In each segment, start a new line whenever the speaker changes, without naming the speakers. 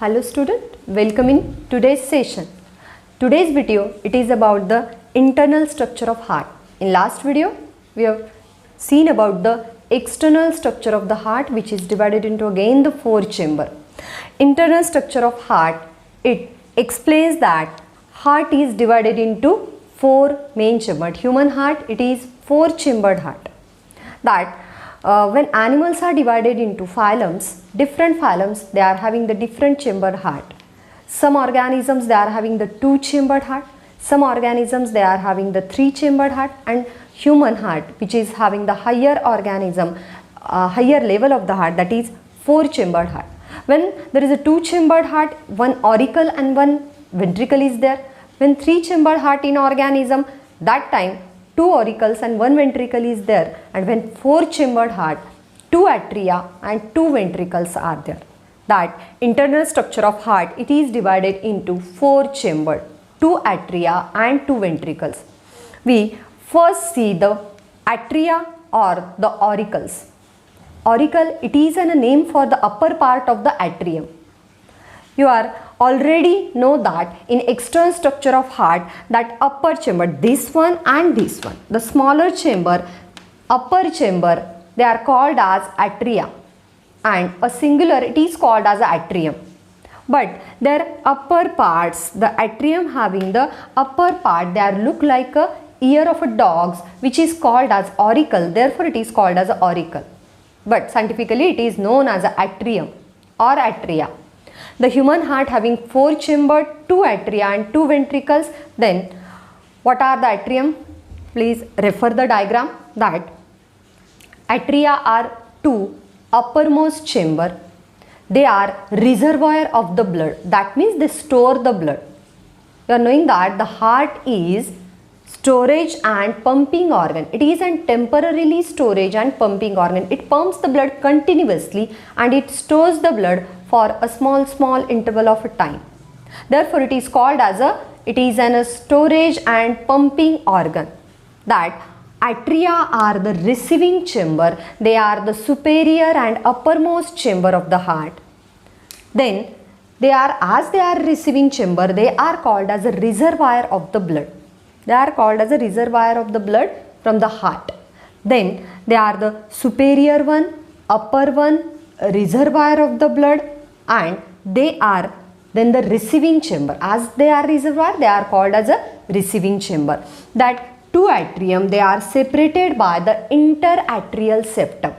Hello student, welcome in today's session. Today's video, it is about the internal structure of heart. In last video, we have seen about the external structure of the heart, which is divided into again the four chamber. Internal structure of heart, it explains that heart is divided into four main chamber. Human heart, it is four chambered heart. That when animals are divided into phylums, different phylums, they are having the different chambered heart. Some organisms, they are having the two chambered heart. Some organisms, they are having the three chambered heart, and human heart, which is having the higher organism, higher level of the heart, that is four chambered heart. When there is a two chambered heart, one auricle and one ventricle is there. When three chambered heart in organism, that time two auricles and one ventricle is there, and when four chambered heart, two atria and two ventricles are there. That internal structure of heart, it is divided into four chambered, two atria and two ventricles. We first see the atria or the auricles. Auricle, it is a name for the upper part of the atrium. You are already know that in external structure of heart, that upper chamber, this one and this one, the smaller chamber, upper chamber, they are called as atria, and a singular, it is called as atrium. But their upper parts, the atrium having the upper part, they are look like a ear of a dog's, which is called as auricle, therefore it is called as auricle. But scientifically it is known as atrium or atria. The human heart having four chambered, two atria and two ventricles. Then what are the atrium? Please refer the diagram. That atria are two uppermost chamber. They are reservoir of the blood. That means they store the blood. You are knowing that the heart is storage and pumping organ. It is a temporarily storage and pumping organ. It pumps the blood continuously and it stores the blood for a small interval of a time. Therefore it is called as a storage and pumping organ. That atria are the receiving chamber. They are the superior and uppermost chamber of the heart. Then as they are receiving chamber, they are called as a reservoir of the blood. They are called as a reservoir of the blood from the heart. Then they are the superior one, upper one, reservoir of the blood, and they are then the receiving chamber. As they are reservoir, they are called as a receiving chamber. That two atrium, they are separated by the interatrial septum.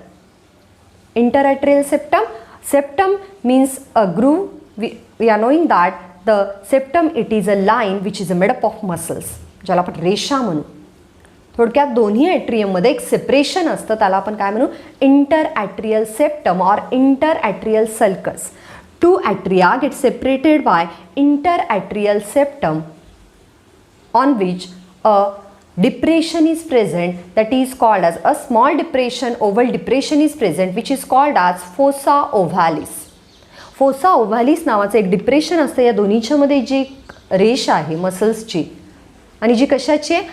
Interatrial septum, septum means a groove. We are knowing that the septum, it is a line which is made up of muscles, ज्याला आपण रेषा म्हणू. थोडक्यात दोन्ही atrium मध्ये एक separation असतं, त्याला आपण काय म्हणू, इंटरएट्रियल सेप्टम और interatrial sulcus. Two atria get separated by interatrial septum on which a depression is present, that is called as a small depression, oval depression is present, which is called as fossa ovalis. Fossa ovalis नावाचं एक depression असतं या दोन्हीच्या मध्ये जी रेष आहे मसल्सची आणि जी कशाची आहे,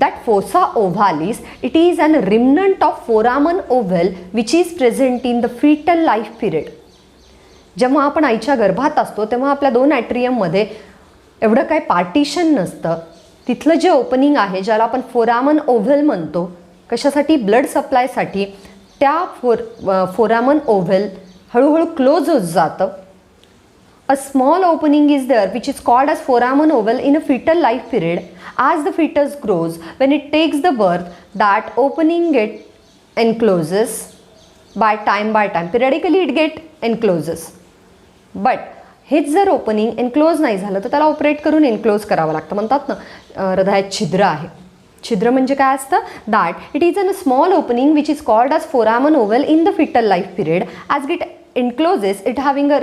that fossa ovalis, it is an remnant of foramen oval which is present in the fetal life period. जेव्हा आपण आईच्या गर्भात असतो तेव्हा आपल्या दोन ॲट्रियममध्ये एवढं काही पार्टिशन नसतं. तिथलं जे ओपनिंग आहे ज्याला आपण फोरामन ओव्हल म्हणतो, कशासाठी, ब्लड सप्लायसाठी, त्या फोरामन ओव्हल हळूहळू क्लोज होत जातं. A small opening is there which is called as foramen oval in a fetal life period. As the fetus grows, when it takes the birth, that opening get encloses by time. Periodically it get encloses. But हेच जर opening enclose नाही झालं तर त्याला operate करून enclose करावं लागतं. म्हणतात ना हृदयात छिद्र आहे. छिद्र म्हणजे काय असतं, that it is an a small opening which is called as foramen ovale in the foetal life period. As it encloses it having a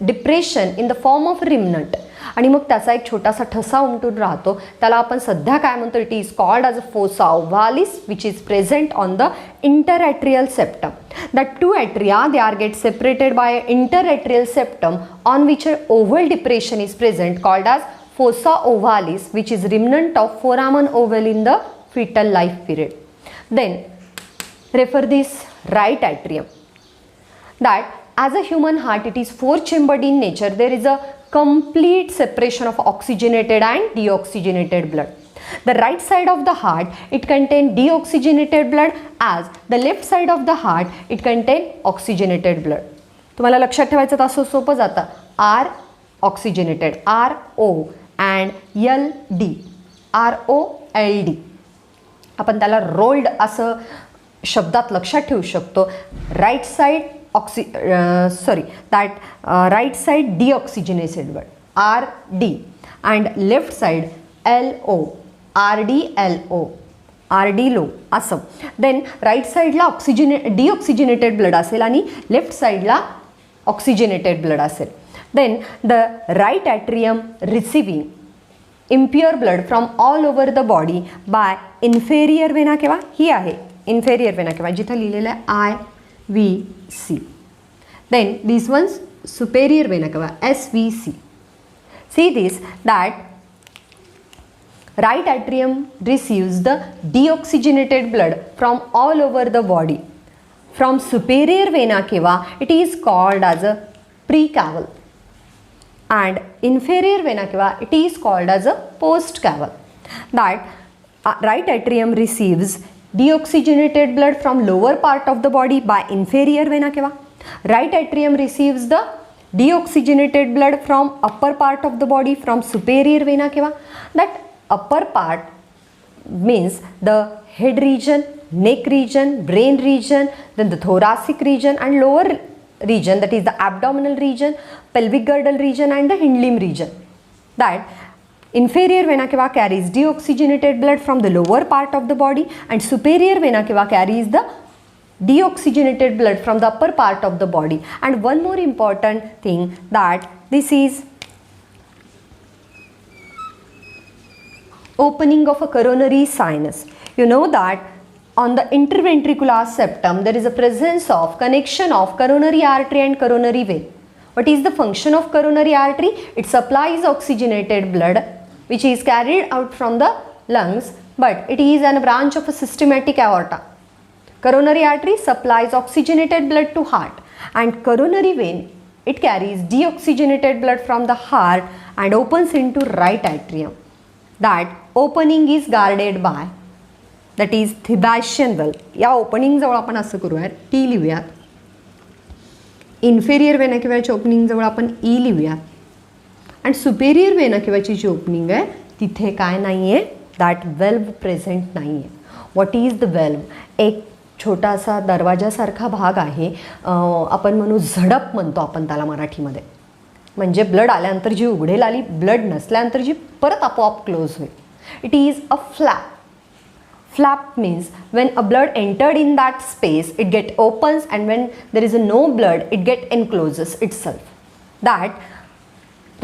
depression in the form of remnant, आणि मग त्याचा एक छोटासा ठसा उमटून राहतो. त्याला आपण सध्या काय म्हणतो, it is called as a fossa ovalis which is present on the interatrial septum. That two atria, they are get separated by interatrial septum on which an oval depression is present called as fossa ovalis, which is remnant of foramen oval in the fetal life period. Then refer this right atrium. That as a human heart, it is four chambered in nature. There is a complete separation of oxygenated and deoxygenated blood. The right side of the heart, it contains deoxygenated blood, as the left side of the heart, it contains oxygenated blood. तुम्हाला लक्षात ठेवायचं तर असं सोपं जातं. R oxygenated, RO and LD, ROLD. आपण त्याला rolled असं शब्दात लक्षात ठेवू शकतो. Right side right side deoxygenated blood, RD, and left side LO, RDLO, RD low असं. देन राईट साईडला डिऑक्सिजनेटेड ब्लड असेल आणि लेफ्ट साईडला ऑक्सिजनेटेड ब्लड असेल. Then the right atrium receiving impure blood from all over the body by inferior vena cava. ही आहे inferior vena cava जिथं लिहिलेलं आहे IVC. Then this one's superior vena cava, SVC. See this, that right atrium receives the deoxygenated blood from all over the body. From superior vena cava, it is called as a precaval, and inferior vena cava, it is called as a postcaval. That right atrium receives deoxygenated blood from lower part of the body by inferior vena cava. Right atrium receives the deoxygenated blood from upper part of the body from superior vena cava. That upper part means the head region, neck region, brain region, then the thoracic region, and lower region, that is the abdominal region, pelvic girdle region, and the hind limb region. That inferior vena cava carries deoxygenated blood from the lower part of the body, and superior vena cava carries the deoxygenated blood from the upper part of the body. And one more important thing, that this is opening of a coronary sinus. You know that on the interventricular septum there is a presence of connection of coronary artery and coronary vein. What is the function of coronary artery? It supplies oxygenated blood which is carried out from the lungs, but it is a branch of a systematic aorta. Coronary artery supplies oxygenated blood to heart, and coronary vein, it carries deoxygenated blood from the heart and opens into right atrium. That opening is guarded by, that is Thebasian valve. या opening जवळ आपण असं करूयात, T लिहूयात. Inferior vena केव्हाची opening जवळ आपण E लिहूयात, आणि superior vena केव्हाची जी opening आहे तिथे काय नाही आहे, दॅट वेल्व प्रेझेंट नाही आहे. What is the valve? एक छोटासा दरवाजासारखा भाग आहे, आपण म्हणू झडप म्हणतो आपण त्याला मराठीमध्ये. म्हणजे ब्लड आल्यानंतर जी उघडेल आली, ब्लड नसल्यानंतर जी परत आपोआप क्लोज होईल. It is a flap. Flap means when a blood entered in that space, it get opens, and when there is no blood, it get encloses itself. That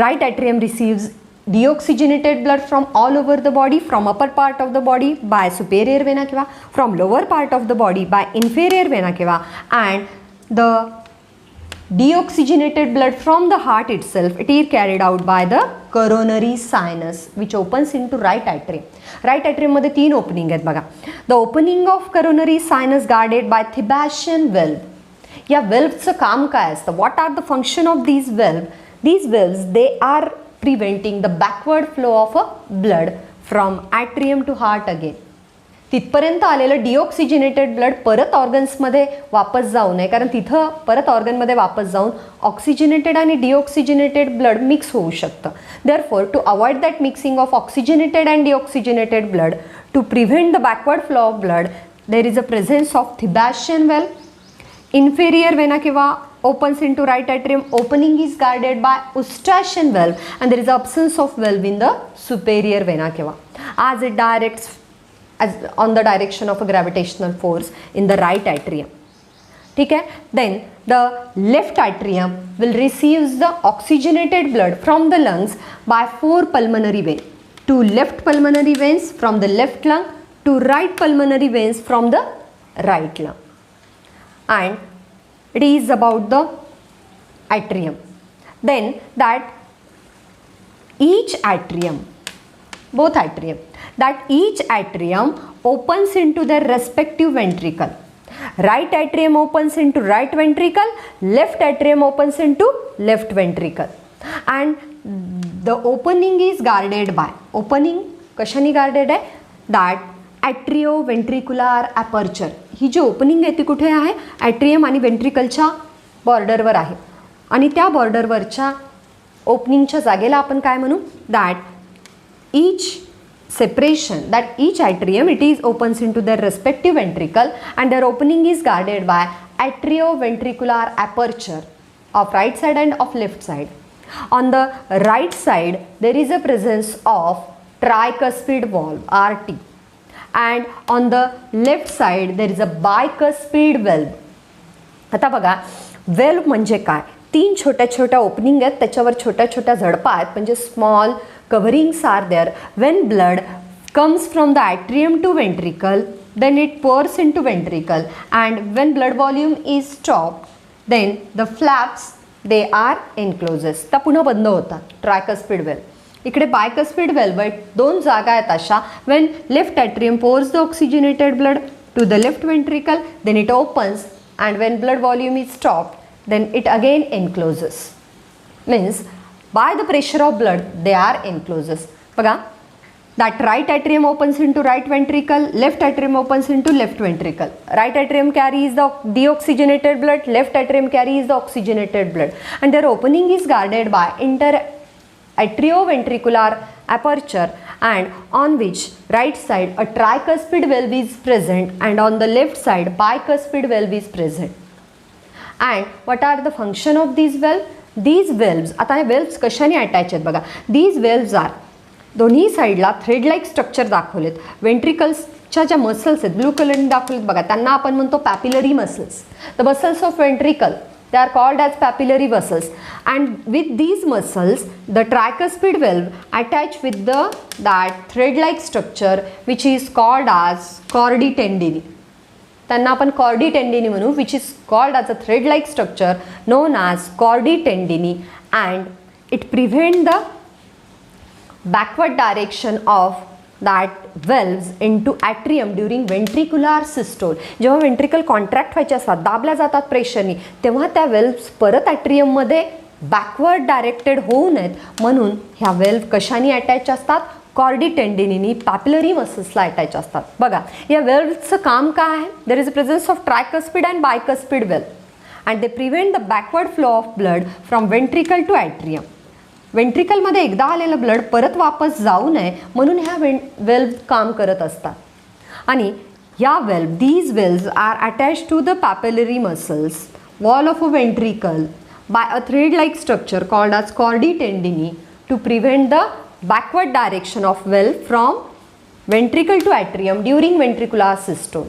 right atrium receives deoxygenated blood from all over the body, from upper part of the body by superior vena cava, from lower part of the body by inferior vena cava, and the deoxygenated blood from the heart itself, it is carried out by the coronary sinus which opens into right atrium. Right atrium मध्ये तीन opening आहेत बघा. The opening of coronary sinus guarded by Thebasian valve. या वेल्व्हचं काम काय असतं? What are the function of these valve? These valves, they are preventing the backward flow of a blood from atrium to heart again. तिथपर्यंत आलेलं deoxygenated blood परत ऑर्गन्समध्ये वापस जाऊ नये, कारण तिथं परत ऑर्गनमध्ये वापस जाऊन ऑक्सिजनेटेड आणि डिऑक्सिजनेटेड ब्लड मिक्स होऊ शकतं. Therefore to avoid that mixing of oxygenated and deoxygenated blood, to prevent the backward flow of blood, there is a presence of Thebasian valve. Inferior vena cava opens into right atrium, opening is guarded by Eustachian valve, and there is absence of valve in the superior vena cava as it directs as on the direction of a gravitational force in the right atrium. ठीक है. Then the left atrium will receive the oxygenated blood from the lungs by 4 pulmonary veins. 2 left pulmonary veins from the left lung, 2 right pulmonary veins from the right lung. And it is about the atrium. Then that each atrium, both atrium, that each atrium opens into their respective ventricle. Right atrium opens into right ventricle, left atrium opens into left ventricle. And the opening is guarded by, opening कशाने guarded आहे, that atrioventricular aperture. ही जी opening आहे ती कुठे आहे, atrium आणि वेंट्रिकलच्या बॉर्डरवर आहे. आणि त्या बॉर्डरवरच्या ओपनिंगच्या जागेला आपण काय म्हणू, that each separation, that each atrium it is opens into their respective ventricle and their opening is guarded by atrioventricular aperture of right side and of left side. On the right side there is a presence of tricuspid valve RT, and on the left side there is a bicuspid valve. आता बघा valve म्हणजे काय, तीन छोट्या छोट्या opening आहेत, त्याच्यावर छोट्या छोट्या झडपा आहेत, म्हणजे small coverings are there. When blood comes from the atrium to ventricle, then it pours into ventricle, and when blood volume is stopped, then the flaps they are encloses. त्या पुन्हा बंद होतात. ट्रायकस्पिड वेल्व. इकडे बायकस्पिड वेल्व आहे, दोन जागा आहेत अशा. When left atrium pours the oxygenated blood to the left ventricle, then it opens, and when blood volume is stopped, then it again encloses. Means by the pressure of blood they are encloses. बघा, that right atrium opens into right ventricle, left atrium opens into left ventricle. Right atrium carries the deoxygenated blood, left atrium carries the oxygenated blood, and their opening is guarded by atrioventricular aperture, and on which right side a tricuspid valve is present, and on the left side bicuspid valve is present. And what are the function of these valves? These valves, आता हे valves कशाने attach आहेत बघा. These valves are, दोन्ही साईडला thread like structure दाखवलेत. वेंट्रिकल्सच्या ज्या muscles आहेत blue कलरने दाखवलेत बघा, त्यांना आपण म्हणतो papillary muscles. The muscles of ventricle they are called as papillary vessels, and with these muscles the tricuspid valve attached with that thread like structure which is called as chordae tendineae. त्यांना आपण chordae tendineae म्हणू, which is called as a thread like structure known as chordae tendineae, and it prevent the backward direction of that valves into atrium during ventricular systole. जेव्हा ventricle contract व्हायचे असतात, दाबल्या जातात प्रेशरनी, तेव्हा त्या valves परत ॲट्रियममध्ये backward directed होऊ नयेत म्हणून ह्या वेल्व कशाने अटॅच असतात, कॉर्डी टेंडिनीनी पॅपिलरी मसल्सला अटॅच असतात. बघा या वेल्व्सचं काम काय आहे, there is a presence of tricuspid and bicuspid valve and they prevent the backward flow of blood from ventricle to atrium. वेंट्रिकलमध्ये एकदा आलेलं ब्लड परत वापस जाऊ नये म्हणून ह्या वेल्व काम करत असतात. आणि या valve, these valves are attach to the papillary muscles wall of a ventricle by a thread like structure called as chordae tendineae to prevent the backward direction of valve from ventricle to atrium during ventricular systole.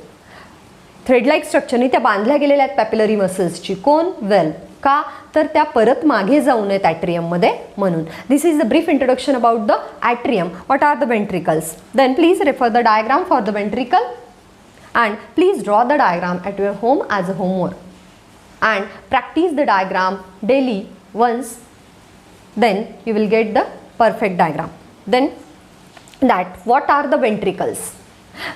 Thread like स्ट्रक्चरने त्या बांधल्या गेलेल्या आहेत पॅपिलरी मसल्सची. कोण, valve. का तर त्या परत मागे जाऊ नयेत ॲट्रियममध्ये म्हणून. This is the brief introduction about the atrium. What are the ventricles. Then please refer the diagram for the ventricle and please draw the diagram at your home as a homework and practice the diagram daily once, then you will get the perfect diagram. Then that what are the ventricles.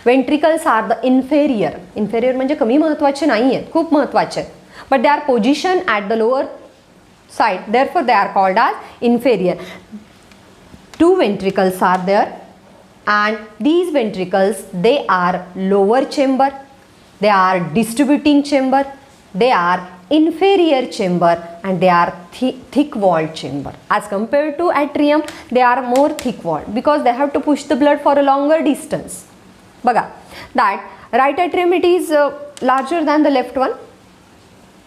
Ventricles are the inferior म्हणजे कमी महत्त्वाचे नाही आहेत, खूप महत्त्वाचे आहेत, but they are positioned at the lower side, therefore they are called as inferior. Two ventricles are there and these ventricles they are lower chamber, they are distributing chamber, they are inferior chamber and they are thick walled chamber. As compared to atrium they are more thick walled because they have to push the blood for a longer distance. Baga that right atrium it is larger than the left one,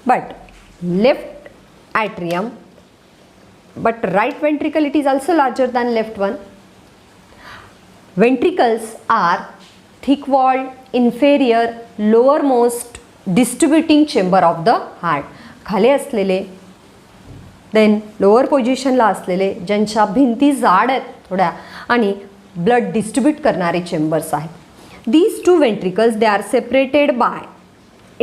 but left atrium, but right ventricle it is also larger than left one. Ventricles are thick walled, inferior, lowermost distributing chamber of the heart. खाली असलेले then lower पोझिशनला असलेले ज्यांच्या भिंती जाड आहेत थोड्या आणि ब्लड डिस्ट्रीब्यूट करणारे चेंबर्स आहेत. These two ventricles they are separated by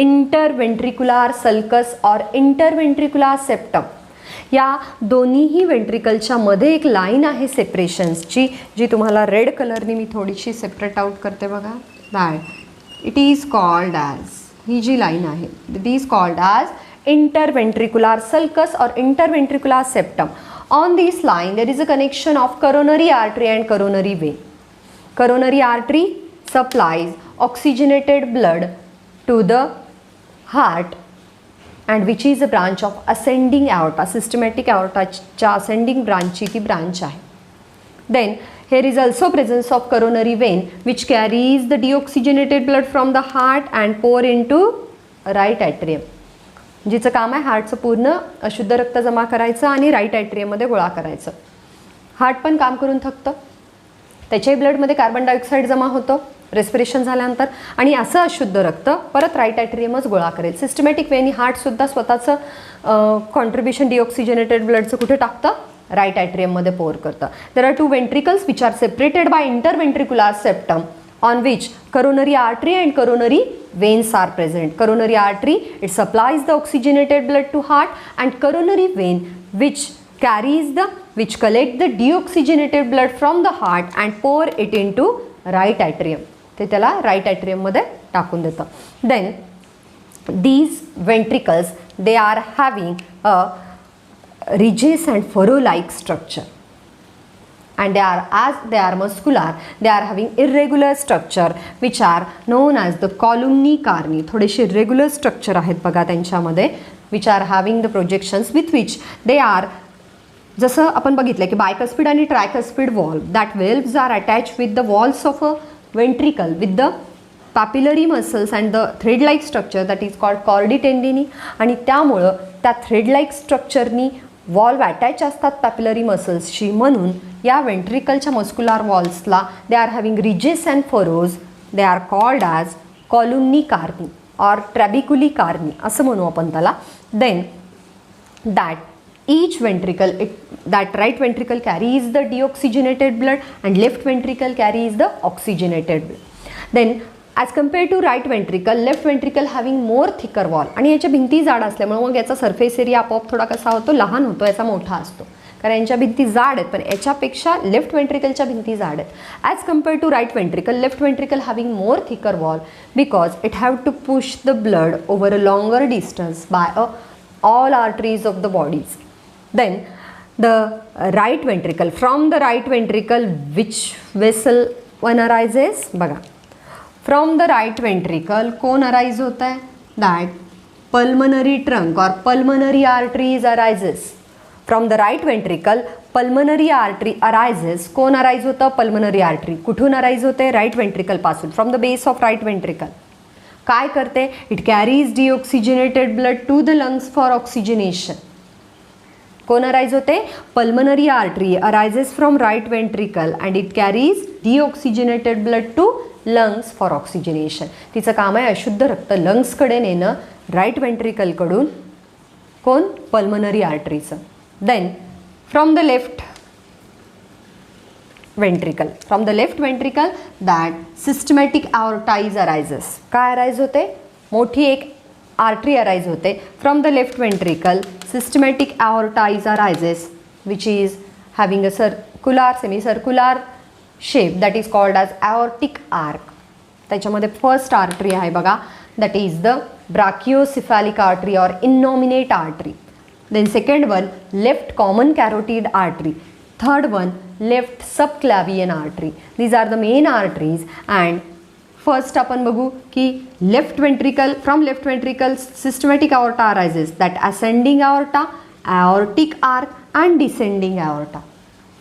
interventricular sulcus or interventricular septum. या दोन्हीही वेंट्रिकलच्या मध्ये एक लाईन आहे सेपरेशन्सची, जी तुम्हाला रेड कलरनी मी थोडीशी सेपरेट आउट करते बघा. That it is called as ही जी लाईन आहे it is called as interventricular sulcus or interventricular septum. On this line there is a connection of coronary artery and coronary vein. Coronary artery supplies oxygenated blood to the heart and which is a branch of ascending aorta. Systematic aorta च्या ascending branch ची ती branch आहे. Then here is also presence of coronary vein which carries the deoxygenated blood from the heart and pour into right atrium. जिचं काम आहे हार्टचं पूर्ण अशुद्ध रक्त जमा करायचं आणि राईट ॲट्रियममध्ये गोळा करायचं. हार्ट पण काम करून थकतं, त्याच्याही ब्लडमध्ये कार्बन डायऑक्साईड जमा होतं रेस्पिरेशन झाल्यानंतर आणि असं अशुद्ध रक्त परत राईट ॲट्रियमच गोळा करेल. सिस्टमॅटिक वेनी हार्टसुद्धा स्वतःचं कॉन्ट्रीब्युशन डिऑक्सिजनेटेड ब्लडचं कुठे टाकतं, राईट ॲट्रियममध्ये पोर करतं. There are 2 ventricles which are separated by interventricular septum on which coronary artery and coronary veins are present. Coronary artery, it supplies the oxygenated blood to heart, and coronary vein which collect the deoxygenated blood from the heart and pour it into right atrium. ते त्याला right atrium मध्ये टाकून देतं. Then these ventricles, they are having a ridges and furrow-like structure. And as they are muscular, they are having irregular structure which are known as the columni carni. थोडेसे irregular structure आहेत बघा त्यांच्यामध्ये which are having the projections with which they are, जसं आपण बघितलं की bicuspid आणि tricuspid valve, that valves are attached with the walls of a ventricle with the papillary muscles and the thread like structure that is called chordae tendineae. आणि त्यामुळं त्या thread like structureनी valve attach असतात papillary मसल्सशी, म्हणून या वेंट्रिकलच्या muscular वॉल्सला they are having ridges and furrows. They are called as columnae carneae or trabeculae carneae असं म्हणू आपण त्याला. Then that each ventricle that right ventricle carries the deoxygenated blood and left ventricle carries the oxygenated blood. Then as compare to right ventricle, left ventricle having more thicker wall, आणि याच्या भिंती जाड असल्यामुळे मग याचा सरफेस एरिया आपोआप थोडा कसा होतो, लहान होतो, याचा मोठा असतो, कारण यांच्या भिंती जाड आहेत, पण याच्यापेक्षा लेफ्ट वेंट्रिकलच्या भिंती जाड आहेत. As compare to right ventricle, left ventricle having more thicker wall because it have to push the blood over a longer distance by all arteries of the bodies. Then the right ventricle, from the right ventricle which vessel one arises, बघा from the right ventricle कौन arise होता है, that pulmonary trunk और pulmonary arteries arises. From the right ventricle pulmonary artery arises. कौन arise होतं, pulmonary artery. कुठून arise होते, right ventricle पासून, from the base of right ventricle. काय करते, it carries deoxygenated blood to the lungs for oxygenation. कोण arise होते, pulmonary artery arises from right ventricle and it carries deoxygenated blood to lungs for oxygenation. तिचं काम आहे अशुद्ध रक्त लंग्सकडे नेणं राईट वेंट्रिकलकडून, कोण, पल्मनरी आर्टरीचं. Then from the left ventricle that systematic aorta is arises. काय अराइज होते, मोठी एक आर्टरी अराइज होते. From the left ventricle systematic aorta is arises which is having a circular, semicircular shape that is called as aortic arc. त्याच्यामध्ये first artery आहे बघा, that is the brachiocephalic artery or innominate artery. Then second one, left common carotid artery. Third one, left subclavian artery. These are the main arteries. And first आपण बघू की left ventricle, from left ventricle systematic aorta arises, that ascending aorta, aortic arc and descending aorta.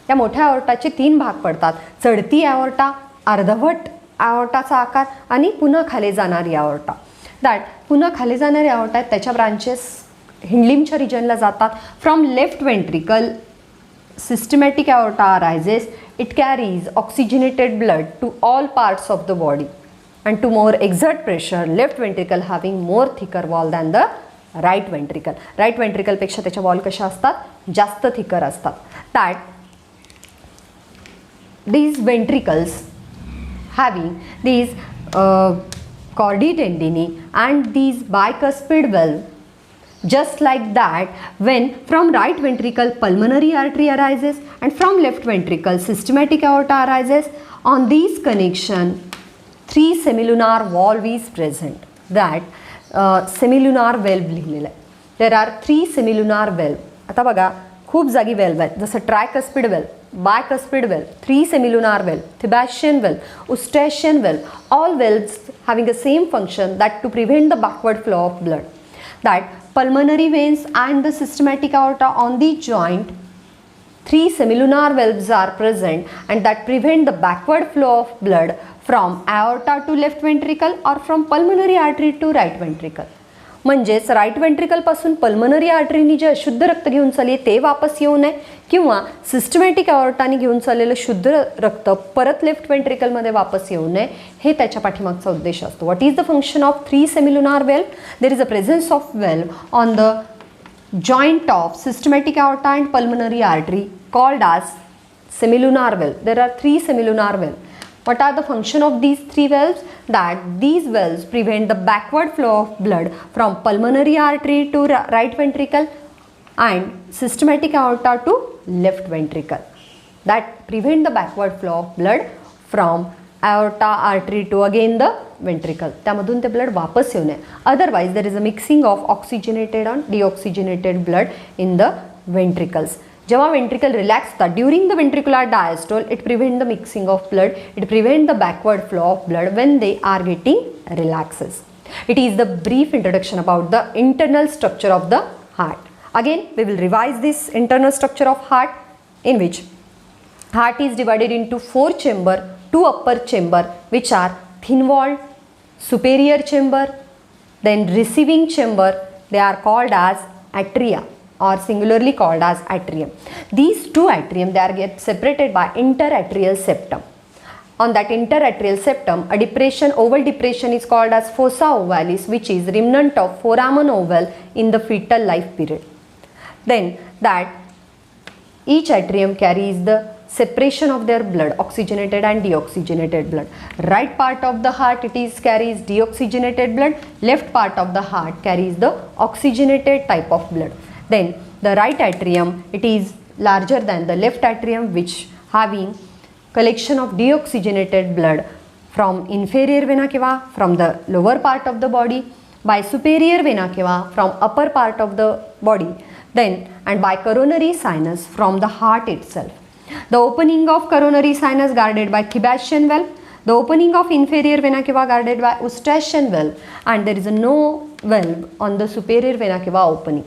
या मोठ्या aortaचे 3 भाग पडतात, चढती aorta, अर्धवट aortaचा आकार आणि पुन्हा खाली जाणारी aorta. दॅट पुन्हा खाली जाणारी aorta आहेत, त्याच्या ब्रांचेस हिंडलिमच्या रिजनला जातात. From left ventricle systematic aorta arises, it carries oxygenated blood to all parts of the body, and to more exert pressure, left ventricle having more thicker wall than the right ventricle. Right ventricle पेक्षा त्याच्या wall कशा असतात, जास्त thicker असतात. That these ventricles having these chordae tendineae and these bicuspid valve. Just like that, when from right ventricle pulmonary artery arises and from left ventricle systematic aorta arises, on these connection 3 semilunar valve is present. That semilunar valve लिहिलेलं आहे. There are 3 semilunar valve. आता बघा खूप जागी valve आहेत, जसं tricuspid valve, bicuspid valve, 3 semilunar valve, Thebesian valve, Eustachian valve, all valves having the same function, that to prevent the backward flow of blood. That pulmonary veins and the systematic aorta on the joint, 3 semilunar valves are present and that prevent the backward flow of blood from aorta to left ventricle or from pulmonary artery to right ventricle. म्हणजेच right व्हेंट्रिकलपासून pulmonary आर्टरीनी जे अशुद्ध रक्त घेऊन चालले ते वापस येऊ नये किंवा सिस्टमॅटिक अॉर्टाने घेऊन चाललेलं शुद्ध रक्त परत लेफ्ट व्हेंट्रिकलमध्ये वापस येऊ नये, हे त्याच्या पाठीमागचा उद्देश असतो. What is the function of 3 semilunar valve? There is a presence of valve on the joint of systematic aorta and pulmonary artery called as semilunar valve. There are 3 semilunar valves. What are the function of these 3 valves? That these valves prevent the backward flow of blood from pulmonary artery to right ventricle and systematic aorta to left ventricle. That prevent the backward flow of blood from aorta artery to again the ventricle. त्यामधून ते blood वापस येऊ नये. Otherwise there is a mixing of oxygenated and deoxygenated blood in the ventricles. जेव्हा ventricle relax होतात during the ventricular diastole, it prevent the mixing of blood, it prevent the backward flow of blood when they are getting relaxes. It is the brief introduction about the internal structure of the heart. Again, we will revise this internal structure of heart, in which heart is divided into 4 chamber, 2 upper chamber which are thin walled, superior chamber, then receiving chamber. They are called as atria or singularly called as atrium. These 2 atrium, they are get separated by interatrial septum. On that interatrial septum, a depression, oval depression is called as fossa ovalis, which is remnant of foramen oval in the fetal life period. Then that each atrium carries the separation of their blood, oxygenated and deoxygenated blood. Right part of the heart carries deoxygenated blood, left part of the heart carries the oxygenated type of blood. Then the right atrium, it is larger than the left atrium, which having collection of deoxygenated blood from inferior vena cava from the lower part of the body, by superior vena cava from upper part of the body, then and by coronary sinus from the heart itself. The opening of coronary sinus guarded by Thibasian valve, the opening of inferior vena cava guarded by Eustachian valve, and there is no valve on the superior vena cava opening.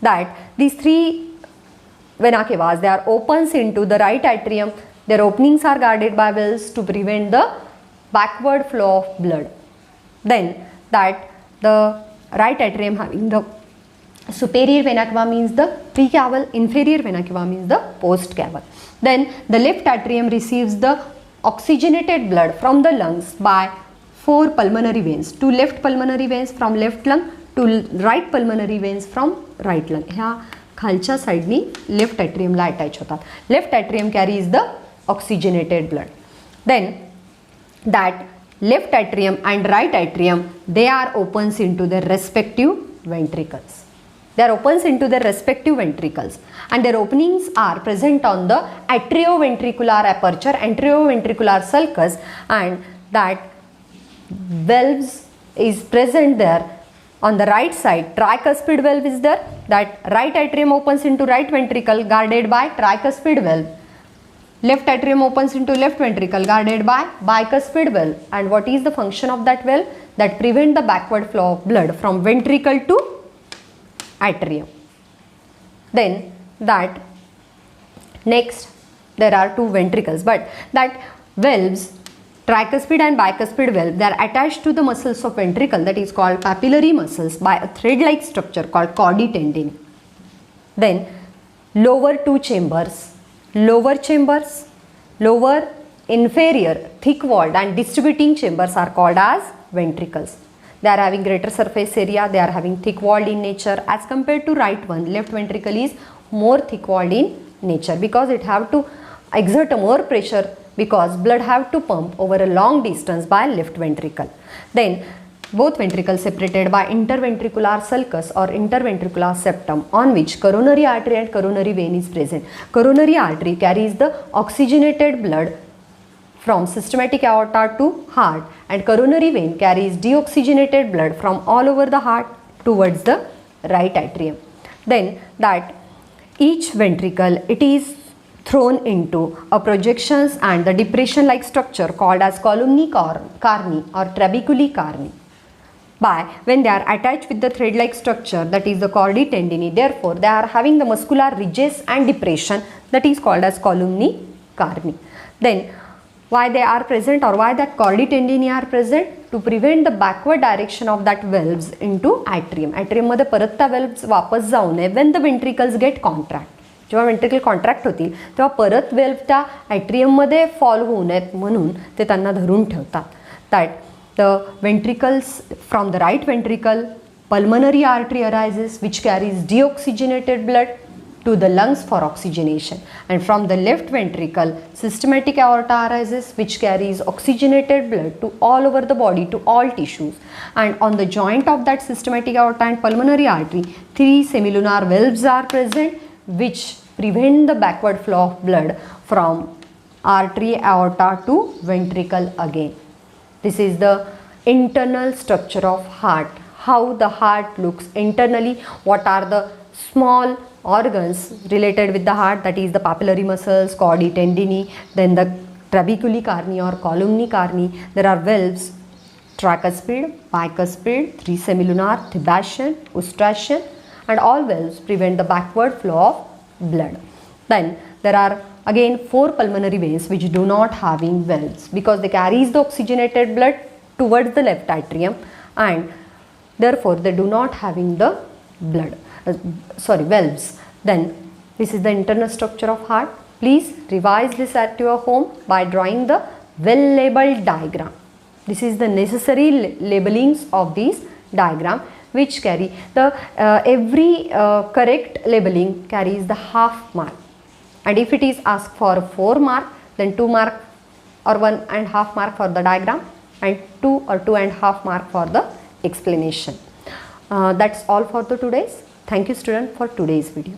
That these 3 vena cavas, they are opens into the right atrium. Their openings are guarded by valves to prevent the backward flow of blood. Then that the right atrium having the superior vena cava means the precaval, inferior vena cava means the postcaval. Then the left atrium receives the oxygenated blood from the lungs by 4 pulmonary veins, 2 left pulmonary veins from left lung, 2 right pulmonary veins from right lung. ह्या खालच्या साइडनी left एट्रियमला attach होतात. Left atrium carries the oxygenated blood. Then that left atrium and right atrium, they are opens into their respective ventricles. They are opens into their respective ventricles and their openings are present on the atrioventricular aperture, atrioventricular sulcus, and that valves is present there. On the right side, tricuspid valve is there. That right atrium opens into right ventricle guarded by tricuspid valve. Left atrium opens into left ventricle guarded by bicuspid valve. And what is the function of that valve? That prevent the backward flow of blood from ventricle to atrium. Then that next there are 2 ventricles, but that valves, tricuspid and bicuspid valve, they are attached to the muscles of ventricle, that is called papillary muscles, by a thread like structure called chordae tendineae. Then lower 2 chambers, lower inferior thick walled and distributing chambers are called as ventricles. They are having greater surface area, they are having thick walled in nature as compared to right one. Left ventricle is more thick walled in nature because it have to exert a more pressure because blood have to pump over a long distance by left ventricle. Then both ventricles separated by interventricular sulcus or interventricular septum on which coronary artery and coronary vein is present. Coronary artery carries the oxygenated blood from systematic aorta to heart, and coronary vein carries deoxygenated blood from all over the heart towards the right atrium. Then that each ventricle, it is thrown into a projections and the depression like structure called as columni carni or trabeculi carni. By when they are attached with the thread like structure, that is the chordae tendineae, therefore they are having the muscular ridges and depression, that is called as columni carni. Then why they are present, or why that chordae tendineae are present? To prevent the backward direction of that valves into atrium. Atrium मध्ये परत त्या valves वापस जाऊ नये when the ventricles get contract. जेव्हा ventricle contract होतील तेव्हा परत valve त्या atrium मध्ये fall होऊ नयेत म्हणून ते त्यांना धरून ठेवतात. That the ventricles, from the right ventricle, pulmonary artery arises which carries deoxygenated blood to the lungs for oxygenation, and from the left ventricle systematic aorta arises which carries oxygenated blood to all over the body, to all tissues, and on the joint of that systematic aorta and pulmonary artery 3 semilunar valves are present which prevent the backward flow of blood from artery, aorta to ventricle again. This is the internal structure of heart, how the heart looks internally, what are the small organs related with the heart, that is the papillary muscles, chordae tendineae, then the trabeculi carni or columni carni. There are valves, tricuspid, bicuspid, 3 semilunar, Thibasian, Eustachian, and all valves prevent the backward flow of blood. Then there are again 4 pulmonary veins which do not having valves because they carries the oxygenated blood towards the left atrium, and therefore they do not having the valves. Then this is the internal structure of heart. Please revise this at your home by drawing the well labeled diagram. This is the necessary labelings of these diagram which carry the every correct labeling carries the half mark, and if it is asked for 4 mark, then 2 mark or 1.5 mark for the diagram and 2 or 2.5 mark for the explanation. That's all for the today's. Thank you student for today's video.